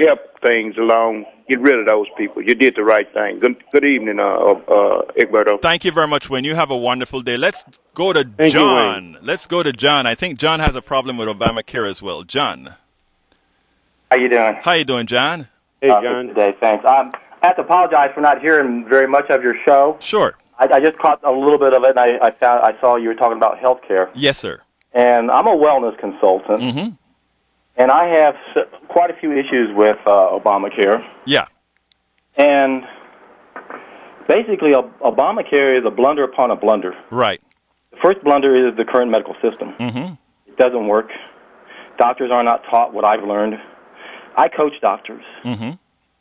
help things along. Get rid of those people. You did the right thing. Good evening, Egberto. Thank you very much, Wayne. You have a wonderful day. Let's go to John. Let's go to John. I think John has a problem with Obamacare as well. John. How you doing? How you doing, John? Hey, John. Today, thanks. I have to apologize for not hearing very much of your show. Sure. I just caught a little bit of it, and I saw you were talking about health care. Yes, sir. And I'm a wellness consultant. Mm-hmm. And I have quite a few issues with Obamacare. Yeah. And basically, Obamacare is a blunder upon a blunder. Right. The first blunder is the current medical system. Mm-hmm. It doesn't work. Doctors are not taught what I've learned. I coach doctors. Mm-hmm.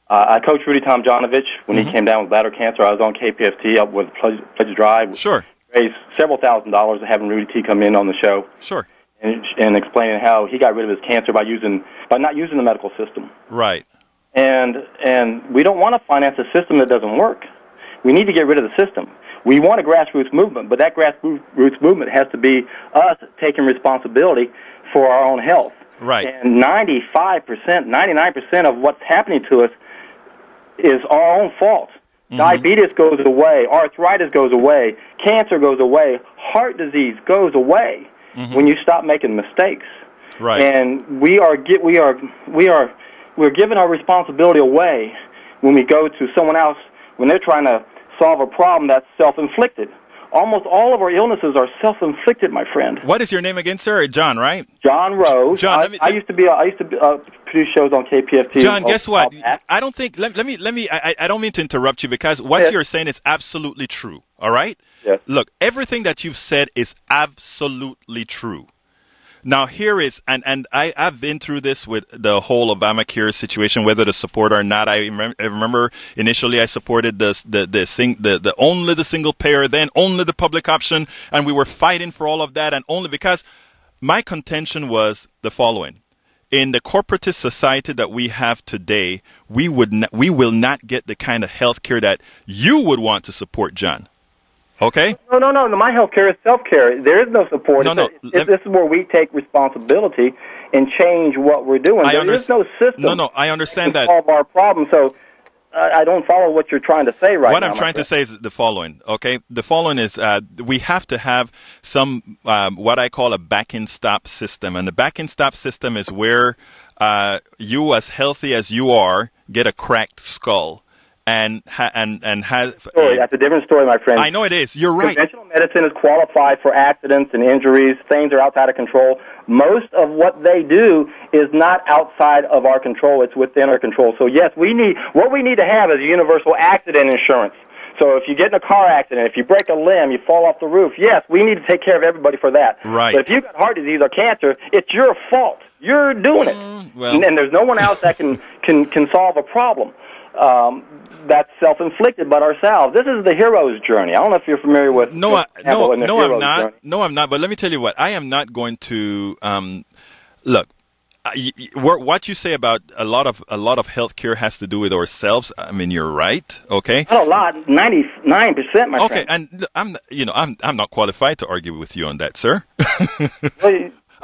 I coached Rudy Tomjanovich when he came down with bladder cancer. I was on KPFT up with Pledge Drive. Sure. Raised several $1,000s to having Rudy T come in on the show. Sure. And explaining how he got rid of his cancer by not using the medical system. Right. And we don't want to finance a system that doesn't work. We need to get rid of the system. We want a grassroots movement, but that grassroots movement has to be us taking responsibility for our own health. Right. And 95%, 99% of what's happening to us is our own fault. Mm-hmm. Diabetes goes away, arthritis goes away, cancer goes away, heart disease goes away. Mm-hmm. When you stop making mistakes, right? And we're giving our responsibility away when we go to someone else when they're trying to solve a problem that's self-inflicted. Almost all of our illnesses are self-inflicted, my friend. What is your name again, sir? John, right? John Rose. John, I used to produce shows on KPFT. John, guess what? I don't think. Let me. I don't mean to interrupt you because what you're saying is absolutely true. All right. Yes. Look, everything that you've said is absolutely true. Now here is, and I've been through this with the whole Obamacare situation, whether to support or not. I remember initially I supported the only the single payer, then only the public option, and we were fighting for all of that, and only because my contention was the following: in the corporatist society that we have today, we will not get the kind of health care that you would want to support, John. Okay? No. My health care is self-care. There is no support. This is where we take responsibility and change what we're doing. There is no system. I understand that. To solve our problem. So I don't follow what you're trying to say right now. What I'm trying to say is the following, okay? The following is we have to have some, what I call a back-and-stop system. And the back-and-stop system is where you, as healthy as you are, get a cracked skull. And has that's a different story, my friend. I know it is. You're right. Conventional medicine is qualified for accidents and injuries. Things are outside of control. Most of what they do is not outside of our control. It's within our control. So yes, what we need to have is universal accident insurance. So if you get in a car accident, if you break a limb, you fall off the roof, yes, we need to take care of everybody for that. Right. But if you've got heart disease or cancer, it's your fault. You're doing it. And there's no one else that can solve a problem. That's self-inflicted but ourselves. This is the hero's journey. I don't know if you're familiar with I'm not. No, I'm not. But let me tell you what. I am not going to look. What you say about a lot of healthcare has to do with ourselves. I mean, you're right. Okay. Not a lot. 99%, my friend. Okay, and I'm not qualified to argue with you on that, sir.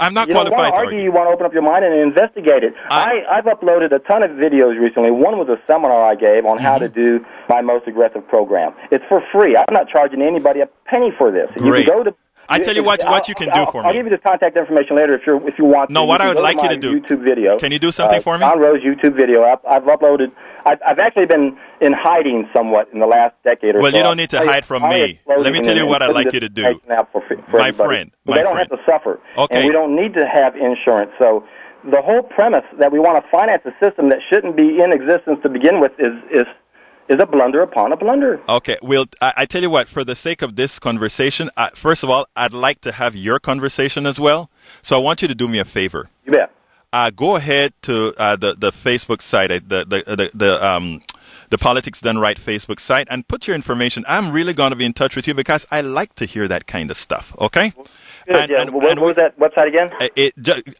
I'm not qualified to argue. You want to open up your mind and investigate it. I've uploaded a ton of videos recently. One was a seminar I gave on how to do my most aggressive program. It's for free. I'm not charging anybody a penny for this. Great. You can go to, I tell you what you can do for me. I'll give you the contact information later if you want to. No, what I would like you to do. YouTube video. Can you do something for me? John Rose YouTube video. I've uploaded. I've actually been in hiding somewhat in the last decade or so. Well, you don't need to hide from me. Let me tell you what I'd like you to do. My friend. They don't have to suffer. Okay. And we don't need to have insurance. So the whole premise that we want to finance a system that shouldn't be in existence to begin with is a blunder upon a blunder. Okay. Well, I tell you what, for the sake of this conversation, first of all, I'd like to have your conversation as well. So I want you to do me a favor. You bet. Go ahead to the Facebook site, the Politics Done Right Facebook site, and put your information. I'm really going to be in touch with you because I like to hear that kind of stuff. Okay? Good, what was that website again?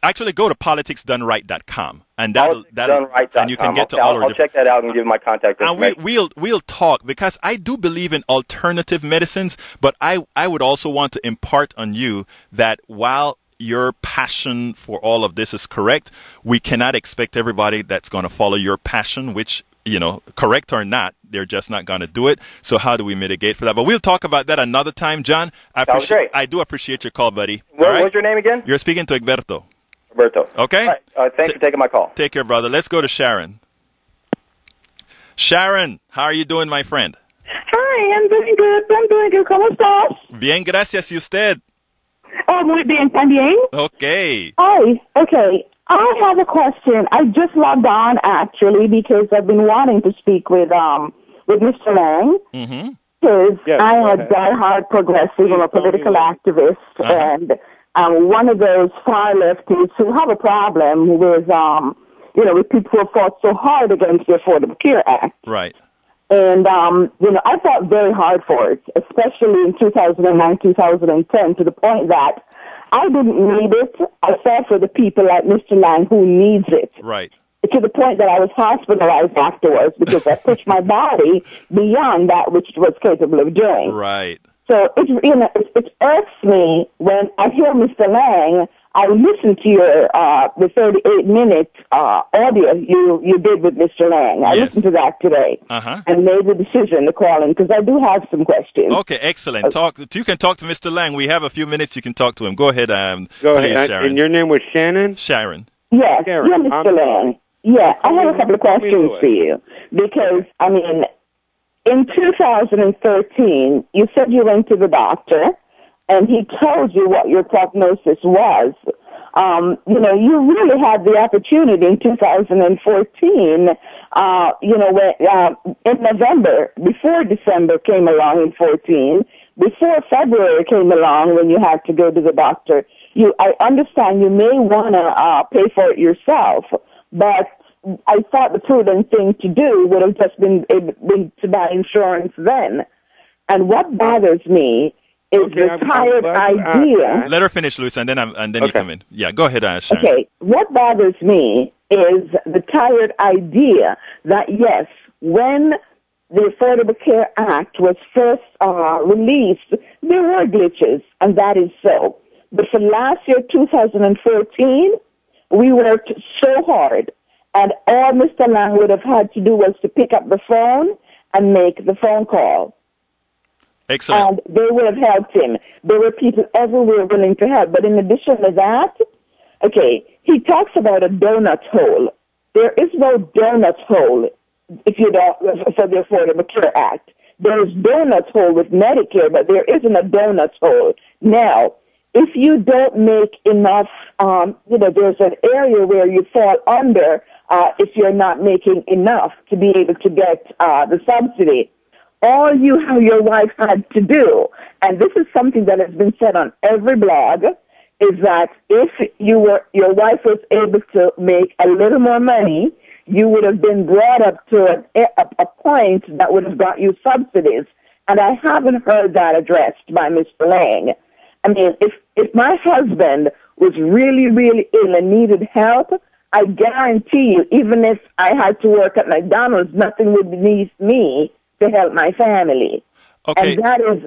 Actually, go to politicsdoneright.com, and and you can get to I'll check that out and give my contact information. And we'll talk because I do believe in alternative medicines, but I would also want to impart on you that while your passion for all of this is correct, we cannot expect everybody that's going to follow your passion, which, correct or not, they're just not going to do it. So how do we mitigate for that? But we'll talk about that another time, John. I do appreciate your call, buddy. What's your name again? You're speaking to Egberto. Roberto. Okay? All right. Thanks for taking my call. Take care, brother. Let's go to Sharon. Sharon, how are you doing, my friend? Hi, I'm doing good. ¿Cómo estás? Bien, gracias. ¿Y usted? Oh, muy bien también. Okay. Hi. Okay. I have a question. I just logged on actually because I've been wanting to speak with Mr. Lang. Mm-hmm. Because I am a diehard progressive. I'm a political activist, and I'm one of those far leftists who have a problem with with people who have fought so hard against the Affordable Care Act. Right. And, I fought very hard for it, especially in 2009, 2010, to the point that I didn't need it. I fought for the people like Mr. Lang who needs it. Right. To the point that I was hospitalized afterwards because I pushed my body beyond that which it was capable of doing. Right. So it irks me when I hear Mr. Lang. I listened to your the 38-minute audio you did with Mr. Lang. I listened to that today and made the decision to call in because I do have some questions. Okay, excellent. You can talk to Mr. Lang. We have a few minutes. You can talk to him. Go ahead, please, Sharon. And your name was Shannon? Sharon. Yes, Mr. Lang. Yeah, I have a couple of questions for you because, in 2013, you said you went to the doctor and he told you what your prognosis was. You really had the opportunity in 2014, in November, before December came along in 14, before February came along when you had to go to the doctor. I understand you may want to pay for it yourself, but I thought the prudent thing to do would have just been to buy insurance then. And what bothers me is the tired idea. Let her finish, Luis, and then you come in. Yeah, go ahead, Sharon. Okay, what bothers me is the tired idea that, yes, when the Affordable Care Act was first released, there were glitches, and that is so. But for last year, 2014, we worked so hard, and all Mr. Lang would have had to do was to pick up the phone and make the phone call. Excellent. And they would have helped him. There were people everywhere willing to help. But in addition to that, okay, he talks about a donut hole. There is no donut hole if you don't, for the Affordable Care Act. There is donut hole with Medicare, but there isn't a donut hole. Now, if you don't make enough, there's an area where you fall under if you're not making enough to be able to get the subsidy. All your wife had to do, and this is something that has been said on every blog, is that if your wife was able to make a little more money, you would have been brought up to a point that would have got you subsidies. And I haven't heard that addressed by Mr. Lang. I mean, if my husband was really, really ill and needed help, I guarantee you, even if I had to work at McDonald's, nothing would beneath me to help my family. Okay. And that is,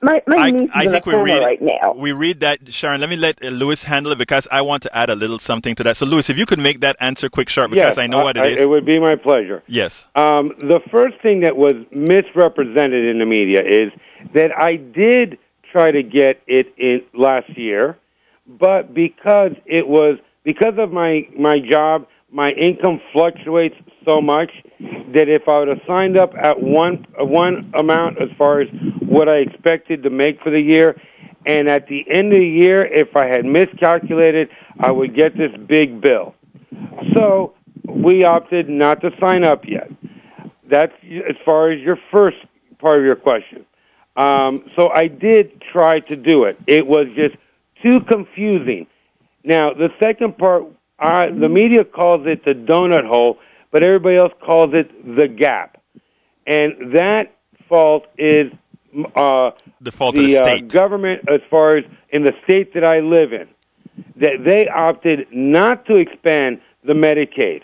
my niece is in a coma right now. We read that, Sharon. Let me let Louis handle it because I want to add a little something to that. So, Louis, if you could make that answer quick, sharp, because yes, I know what it is. It would be my pleasure. Yes. The first thing that was misrepresented in the media is that I did try to get it in last year, but because of my job, my income fluctuates so much that if I would have signed up at one amount as far as what I expected to make for the year, and at the end of the year, if I had miscalculated, I would get this big bill. So we opted not to sign up yet. That's as far as your first part of your question. So I did try to do it. It was just too confusing. Now, the second part, the media calls it the donut hole, but everybody else calls it the gap. And that fault is the fault of the state. Government, as far as in the state that I live in, that they opted not to expand the Medicaid.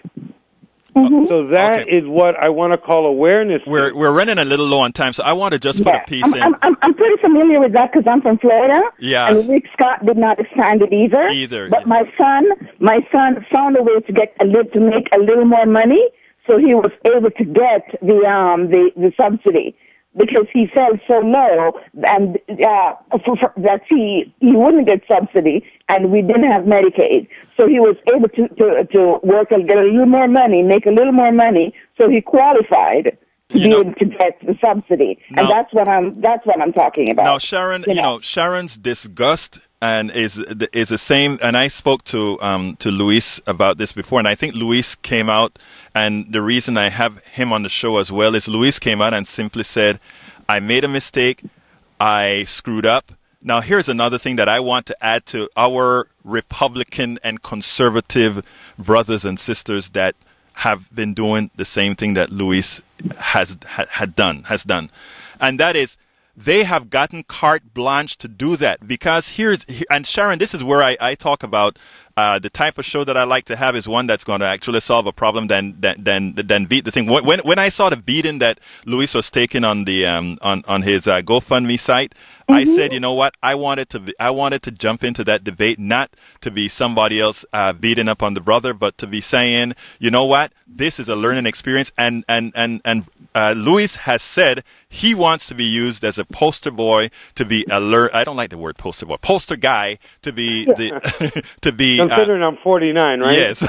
Mm-hmm. So that is what I want to call awareness. We're running a little low on time, so I want to just put a piece in. I'm pretty familiar with that because I'm from Florida. Yeah. And Rick Scott did not expand it either. But my son found a way to to make a little more money, so he was able to get the subsidy because he fell so low and that he wouldn't get subsidy, and we didn't have Medicaid. So he was able to work and get a little more money, make a little more money, so he qualified to be able to get the subsidy. And that's what I'm talking about. Now, Sharon, Sharon's disgust and is the same. And I spoke to Luis about this before, and I think Luis came out, and the reason I have him on the show as well is Luis came out and simply said, "I made a mistake. I screwed up." Now, here's another thing that I want to add to our Republican and conservative brothers and sisters that have been doing the same thing that Luis has done. And that is, they have gotten carte blanche to do that because and Sharon, this is where I talk about the type of show that I like to have is one that's going to actually solve a problem than beat the thing. When I saw the beating that Luis was taking on the on his GoFundMe site, I said, you know what? I wanted to jump into that debate, not to be somebody else beating up on the brother, but to be saying, you know what? This is a learning experience, and Luis has said he wants to be used as a poster boy, to be I don't like the word poster boy, poster guy, to be to be. Considering I'm 49, right? Yes.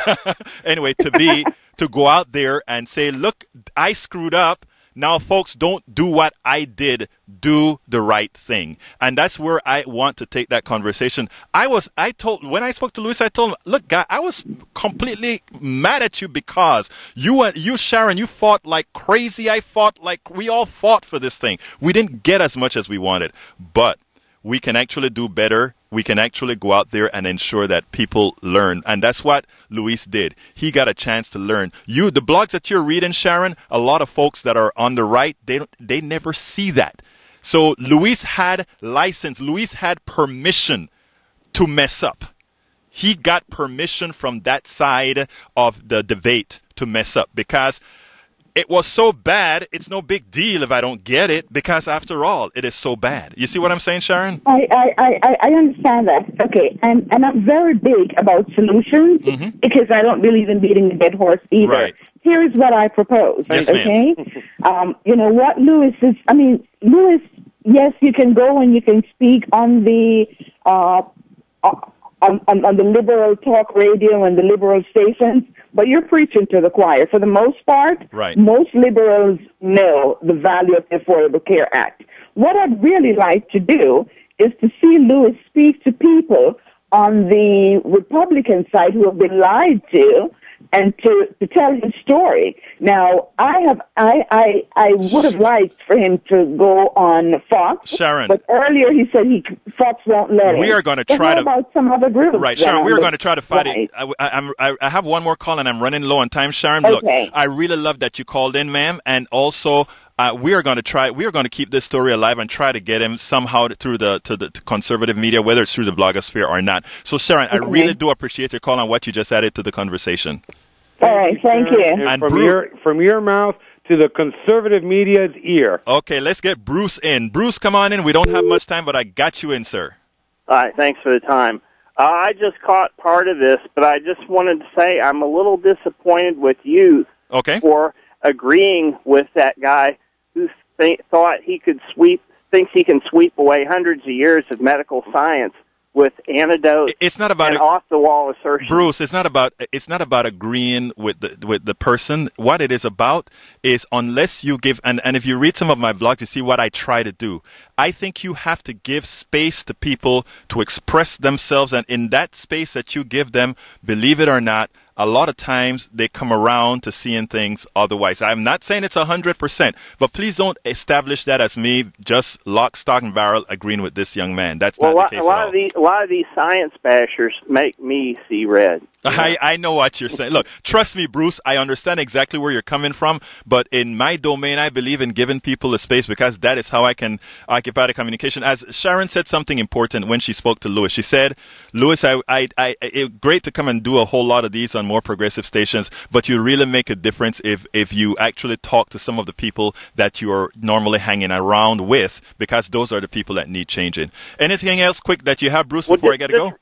Anyway, to go out there and say, look, I screwed up. Now, folks, don't do what I did. Do the right thing. And that's where I want to take that conversation. When I spoke to Luis, I told him, look, guy, I was completely mad at you because you, Sharon, you fought like crazy. We all fought for this thing. We didn't get as much as we wanted, but we can actually do better. We can actually go out there and ensure that people learn. And that's what Luis did. He got a chance to learn. The blogs that you're reading, Sharon, a lot of folks that are on the right, they never see that. So Luis had license. Luis had permission to mess up. He got permission from that side of the debate to mess up because it was so bad, it's no big deal if I don't get it, because after all, it is so bad. You see what I'm saying, Sharon? I understand that. Okay, and I'm very big about solutions because I don't believe in beating the dead horse either. Right. Here's what I propose. Yes, okay? ma'am. You know what, Louis, yes, you can go and you can speak on the on the liberal talk radio and the liberal stations, but you're preaching to the choir. For the most part, most liberals know the value of the Affordable Care Act. What I'd really like to do is to see Louis speak to people on the Republican side who have been lied to, and to tell his story. Now, I would have liked for him to go on Fox, Sharon, but earlier he said Fox won't let him. We are going to try to about some other groups. Right, Sharon. We are going to try to fight it. I have one more call and I'm running low on time, Sharon. Okay. Look, I really love that you called in, ma'am, and also. We are going to keep this story alive and try to get him somehow through the conservative media, whether it's through the blogosphere or not. So, Sharon, I really do appreciate your call and what you just added to the conversation. All right, thank you. And from your mouth to the conservative media's ear. Okay, let's get Bruce in. Bruce, come on in. We don't have much time, but I got you in, sir. All right, thanks for the time. I just caught part of this, but I just wanted to say I'm a little disappointed with you for agreeing with that guy who thought he could thinks he can sweep away hundreds of years of medical science with anecdotes. It's not about off-the-wall assertions. Bruce, it's not about agreeing with the person. What it is about is, unless you give, and if you read some of my blogs, you see what I try to do. I think you have to give space to people to express themselves, and in that space that you give them, believe it or not, a lot of times they come around to seeing things otherwise. I'm not saying it's 100%, but please don't establish that as me just lock, stock, and barrel agreeing with this young man. That's not the case at all. A lot of these science bashers make me see red. I know what you're saying. Look, trust me, Bruce, I understand exactly where you're coming from, but in my domain, I believe in giving people a space because that is how I can occupy the communication. As Sharon said something important when she spoke to Louis. She said, Louis, it's great to come and do a whole lot of these on more progressive stations, but you really make a difference if you actually talk to some of the people that you are normally hanging around with, because those are the people that need changing. Anything else quick that you have, Bruce, before I got to go?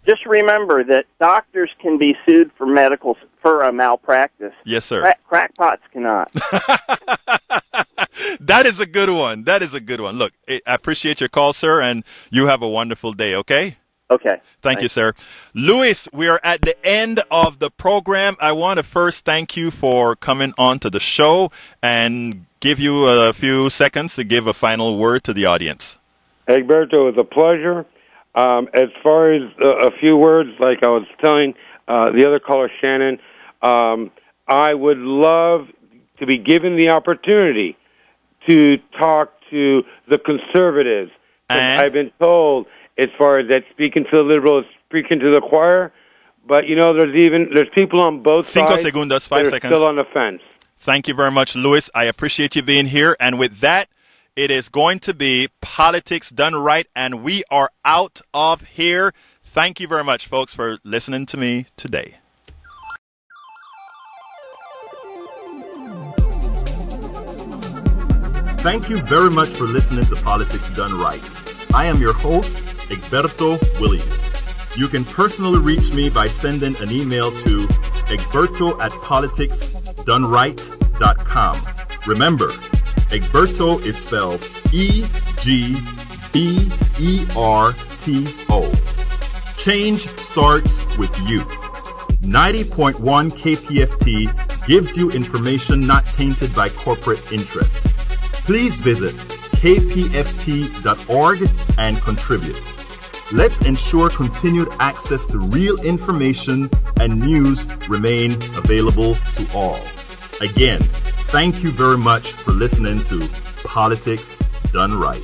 Just remember that doctors can be sued for malpractice. Yes, sir. Crackpots cannot. That is a good one. Look, I appreciate your call, sir, and you have a wonderful day, okay? Okay. Thank you, sir. Louis, we are at the end of the program. I want to first thank you for coming on to the show and give you a few seconds to give a final word to the audience. Egberto, it was a pleasure. As far as a few words, like I was telling the other caller, Shannon, I would love to be given the opportunity to talk to the conservatives. I've been told, as far as that speaking to the liberals, speaking to the choir, but there's people on both sides that are still on the fence. Thank you very much, Louis. I appreciate you being here, and with that, it is going to be Politics Done Right, and we are out of here. Thank you very much, folks, for listening to me today. Thank you very much for listening to Politics Done Right. I am your host, Egberto Willies. You can personally reach me by sending an email to egberto@politicsdoneright.com. Remember, Egberto is spelled E-G-B-E-R-T-O. Change starts with you. 90.1 KPFT gives you information not tainted by corporate interest. Please visit kpft.org and contribute. Let's ensure continued access to real information and news remain available to all. Again, thank you very much for listening to Politics Done Right.